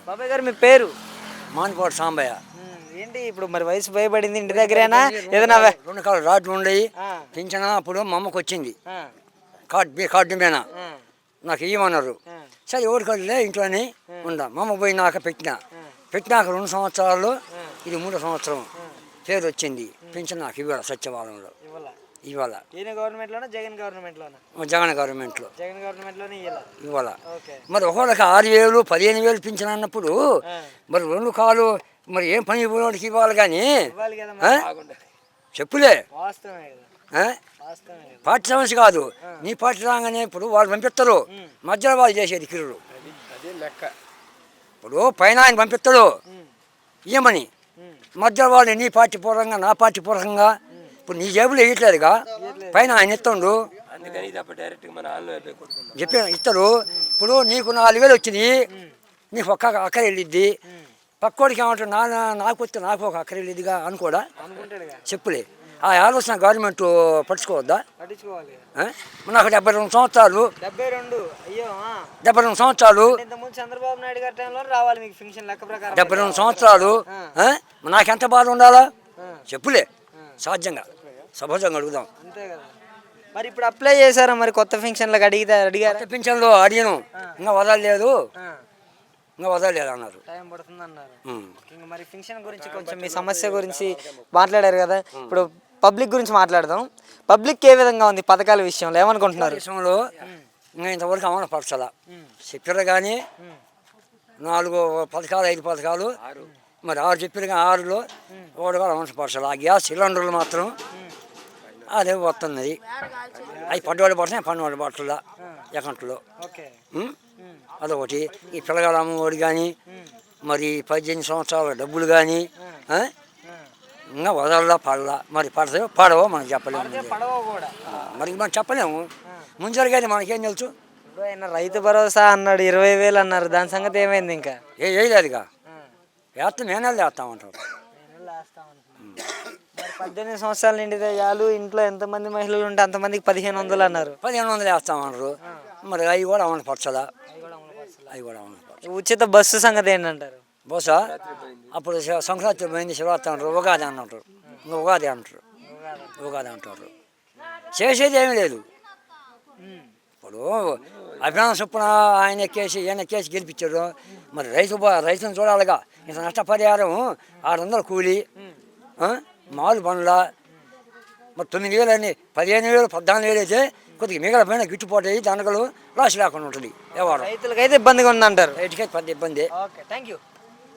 బాబాయ్ గారు మీ పేరు? మాన్కోట సాంబయ్య. ఏంటి ఇప్పుడు మరి వయసు భయపడింది, ఇంటి దగ్గరేనా ఏదైనా 2 కాళ్ళు రాడ్లు ఉండయి. పింఛన అప్పుడు మా అమ్మకు వచ్చింది కార్డు మీద, నాకు ఇవ్వమన్నారు. సరే ఎవరి కాళ్ళే ఇంట్లోనే ఉందా. మా అమ్మ పోయినాక పెట్టినాక 2 సంవత్సరాలు, ఇది 3వ సంవత్సరం పేరు వచ్చింది. పింఛన్ నాకు ఇవ్వాలి సత్యవాలంలో ఇవాళ. జగన్ గవర్నమెంట్లో ఇవాళ. మరి ఒకళ్ళకి 6,000 15,000 పింఛన్ అన్నప్పుడు మరి 2 కాళ్ళు మరి ఏం పని ఇవ్వడానికి ఇవ్వాలి కానీ చెప్పులే. పార్టీ సమస్య కాదు, నీ పార్టీ రాగానే ఇప్పుడు వాళ్ళు పంపిస్తారు, మధ్యలో వాళ్ళు చేసేది కిరుడు. ఇప్పుడు పైన ఆయన పంపిస్తాడు ఇవ్వమని, మధ్యలో వాళ్ళు నీ పార్టీ పూర్వకంగా నా పార్టీ పూర్వకంగా ఇప్పుడు నీ జేబులో వేయట్లేదుగా, పైన ఆయన ఇస్తాడు చెప్పి ఇస్తారు. ఇప్పుడు నీకు 4,000 వచ్చింది, నీకు ఒక్క అక్కర వెళ్ళిద్ది, పక్కోడికి ఏమంటాడు నాకు వస్తే నాకు ఒక అక్కర వెళ్ళిద్దిగా అనుకోడా. చెప్పులే ఆ ఆలోచన గవర్నమెంట్ పట్టించుకోవద్దా? నాకు 72 సంవత్సరాలు. 72 సంవత్సరాలు, చంద్రబాబు నాయుడు గారి టైంలో రావాలి మీకు పెన్షన్ లెక్క ప్రకారం. 72 సంవత్సరాలు నాకెంత బాధ ఉండాలా? చెప్పులే సహజంగా సహజంగా అడుగుదాం. అంతే కదా. మరి ఇప్పుడు అప్లై చేశారా మరి కొత్త పెన్షన్లకు? అడిగారు పెన్షన్లో అడిగాను, ఇంకా వదలలేదు అన్నారు. టైం పడుతుంది అన్నారు. ఇంకా మరి పెన్షన్ గురించి కొంచెం మీ సమస్య గురించి మాట్లాడారు కదా, ఇప్పుడు పబ్లిక్ గురించి మాట్లాడదాం. పబ్లిక్ ఏ విధంగా ఉంది పథకాల విషయంలో, ఏమనుకుంటున్నారు? విషయంలో ఇంకా ఇంతవరకు అమలు పరచాల చెప్పారు కానీ 4 పథకాలు 5 పథకాలు మరి 6 చెప్పారు కానీ 6లో ఒకటి కూడా అమలు పరచాలి. ఆ గ్యాస్ సిలిండర్లు మాత్రం అదే వస్తున్నది, అవి పడ్డవాళ్ళు పడుతున్నాయి, పన్నువాళ్ళు పట్ల అకౌంట్లో. అదొకటి. ఈ పిల్లగాల అమ్మఒడి కానీ మరి 18 సంవత్సరాల డబ్బులు కానీ ఇంకా వదలలా పడలా, మరి పడతాయో పడవో మనం చెప్పలేము. మరి మనం చెప్పలేము, ముంజరు కానీ మనకేం తెలుసు. ఆయన రైతు భరోసా అన్నాడు, 20,000 అన్నారు, దాని సంగతి ఏమైంది? ఇంకా వేయలేదుగా, వేస్తాం మేనేళ్ళు వేస్తామంటారు. 18 సంవత్సరాలు నిండితే చాలు, ఇంట్లో ఎంతమంది మహిళలు ఉంటే అంతమందికి 1,500 అన్నారు. 1,500 వేస్తామన్నారు. మరి అవి కూడా అమలు పరచాలా, అవి కూడా అమలు పరచాలి. ఉచిత బస్సు సంగతి ఏంటంటారు? బహుశా అప్పుడు సంక్రాంతి పోయింది, శివరాత్రి అంటారు, ఉగాది అంటారు, ఇంకా ఉగాది అంటారు. చేసేది ఏమీ లేదు. ఇప్పుడు అభిమానం చొప్పున ఆయన ఈయన కేసి గెలిపించారు. మరి రైతును చూడాలిగా. ఇంత నష్టపరిహారం 600 కూలి, మాలు బండ్ల మరి 9,000 అని 15,000 14,000 అయితే కొద్దిగా మిగలపోయిన గిట్టుబాటు అయ్యి దండగలు రాసి లేకుండా ఉంటుంది. ఎవరు రైతులకైతే ఇబ్బందిగా ఉందంటారు. రైతుకైతే పెద్ద ఇబ్బంది. Okay, thank you.